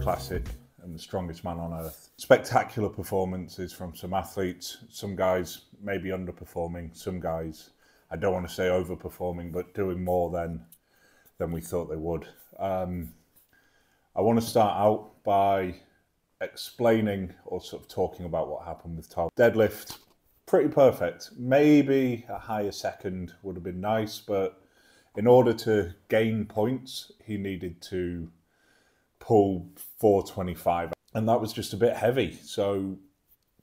Classic and the strongest man on earth. Spectacular performances from some athletes, some guys maybe underperforming, some guys, I don't want to say overperforming, but doing more than we thought they would. I want to start out by explaining or sort of talking about what happened with Tom. Deadlift, pretty perfect. Maybe a higher second would have been nice, but in order to gain points, he needed to pull 425, and that was just a bit heavy. So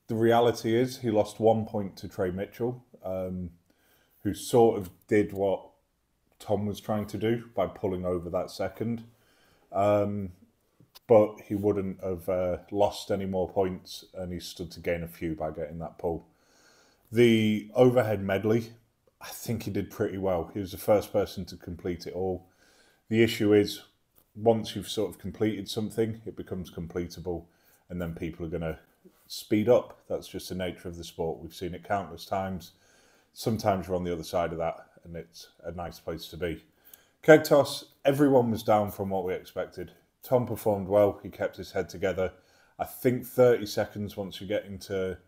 the reality is he lost 1 point to Trey Mitchell, who sort of did what Tom was trying to do by pulling over that second. But he wouldn't have lost any more points, and he stood to gain a few by getting that pull. The overhead medley, I think he did pretty well. He was the first person to complete it all. The issue is, once you've sort of completed something, it becomes completable, and then people are going to speed up. That's just the nature of the sport. We've seen it countless times. Sometimes you're on the other side of that, and it's a nice place to be. Keg toss, everyone was down from what we expected. Tom performed well. He kept his head together. I think 30 seconds once you get into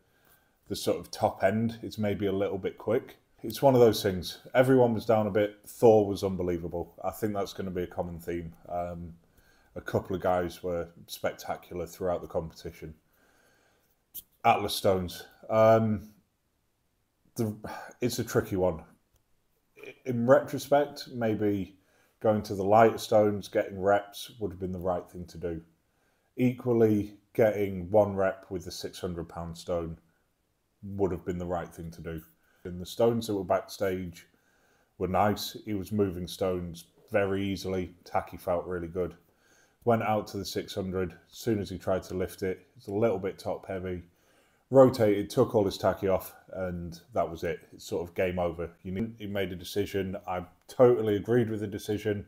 the sort of top end, it's maybe a little bit quick. It's one of those things. Everyone was down a bit. Thor was unbelievable. I think that's going to be a common theme. A couple of guys were spectacular throughout the competition. Atlas Stones. It's a tricky one. In retrospect, maybe going to the lighter stones, getting reps would have been the right thing to do. Equally, getting 1 rep with the 600-pound stone would have been the right thing to do. And the stones that were backstage were nice. He was moving stones very easily. Tacky felt really good. Went out to the 600. As soon as he tried to lift it, it's a little bit top heavy. Rotated, took all his tacky off, and that was it. It's sort of game over. He made a decision. I totally agreed with the decision.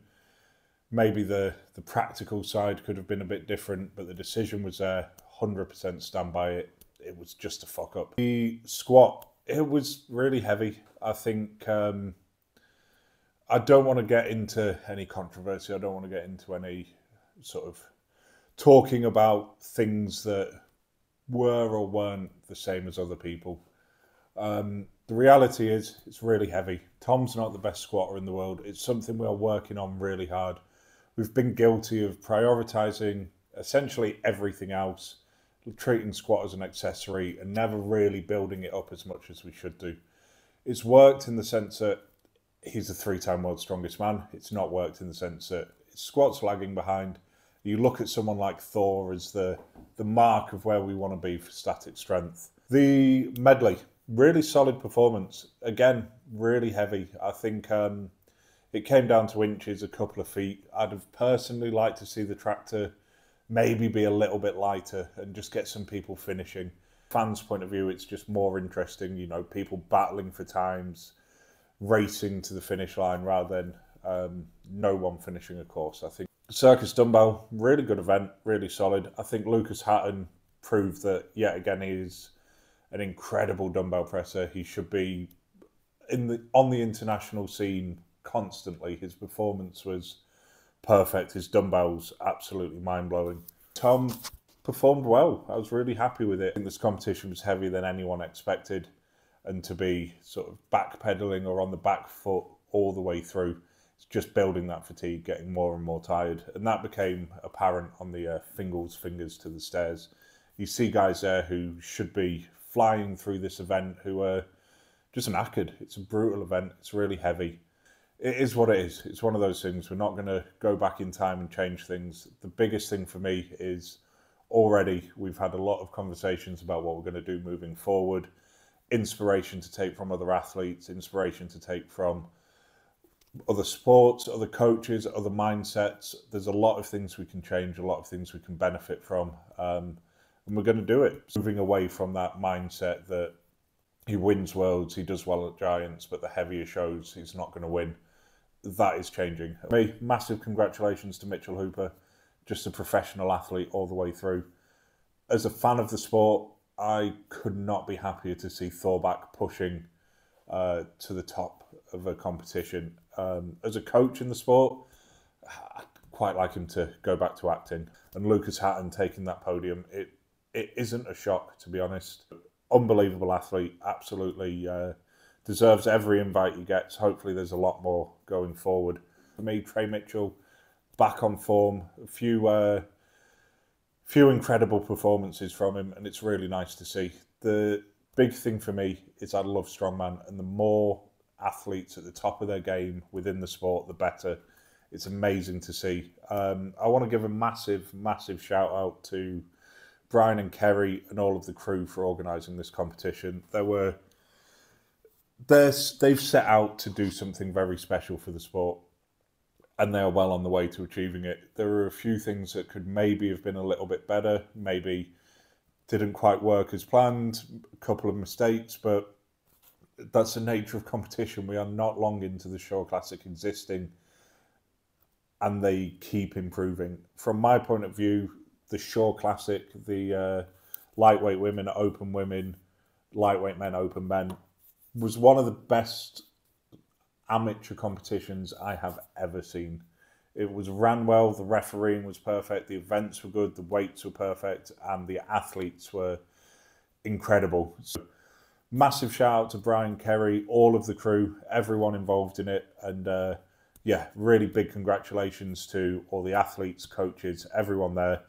Maybe the practical side could have been a bit different, but the decision was there. 100% stand by it. It was just a fuck up. The squat, it was really heavy. I think I don't want to get into any controversy. I don't want to get into any sort of talking about things that were or weren't the same as other people. The reality is it's really heavy. Tom's not the best squatter in the world. It's something we are working on really hard. We've been guilty of prioritising essentially everything else, treating squat as an accessory and never really building it up as much as we should do. It's worked in the sense that he's the 3-time world's strongest man. It's not worked in the sense that squat's lagging behind. You look at someone like Thor as the mark of where we want to be for static strength. The medley, really solid performance. Again, really heavy. I think it came down to inches, a couple of feet. I'd have personally liked to see the tractor maybe be a little bit lighter and just get some people finishing. Fans' point of view, it's just more interesting, you know, people battling for times, racing to the finish line rather than no one finishing a course. I think Circus Dumbbell, really good event, really solid. I think Lucas Hatton proved that yet again he is an incredible dumbbell presser. He should be on the international scene constantly. His performance was perfect. His dumbbells absolutely mind-blowing. Tom performed well. I was really happy with it. I think this competition was heavier than anyone expected, and to be sort of backpedaling or on the back foot all the way through, it's just building that fatigue, getting more and more tired, and that became apparent on the Fingals fingers to the stairs. You see guys there who should be flying through this event who are just knackered. It's a brutal event. It's really heavy. It is what it is. It's one of those things. We're not going to go back in time and change things. The biggest thing for me is already we've had a lot of conversations about what we're going to do moving forward. Inspiration to take from other athletes, inspiration to take from other sports, other coaches, other mindsets. There's a lot of things we can change, a lot of things we can benefit from, and we're going to do it. Moving away from that mindset that he wins worlds, he does well at Giants, but the heavier shows he's not going to win. that is changing. Me, massive congratulations to Mitchell Hooper, just a professional athlete all the way through. As a fan of the sport, I could not be happier to see Thorbach pushing to the top of a competition. As a coach in the sport, I'd quite like him to go back to acting. And Lucas Hatton taking that podium, it isn't a shock, to be honest. Unbelievable athlete, absolutely deserves every invite he gets. Hopefully there's a lot more going forward. For me, Trey Mitchell, back on form, a few incredible performances from him, and it's really nice to see. The big thing for me is I love strongman, and the more athletes at the top of their game within the sport, the better. It's amazing to see. I want to give a massive, massive shout out to Brian and Kerry and all of the crew for organising this competition. They've set out to do something very special for the sport, and they are well on the way to achieving it. There are a few things that could maybe have been a little bit better, maybe didn't quite work as planned, a couple of mistakes, but that's the nature of competition. We are not long into the Shore Classic existing, and they keep improving. From my point of view, the Shore Classic, the lightweight women, open women, lightweight men, open men, was one of the best amateur competitions I have ever seen. It was ran well, the refereeing was perfect, the events were good, the weights were perfect, and the athletes were incredible. So, massive shout out to Brian Kerry, all of the crew, everyone involved in it, and yeah, really big congratulations to all the athletes, coaches, everyone there.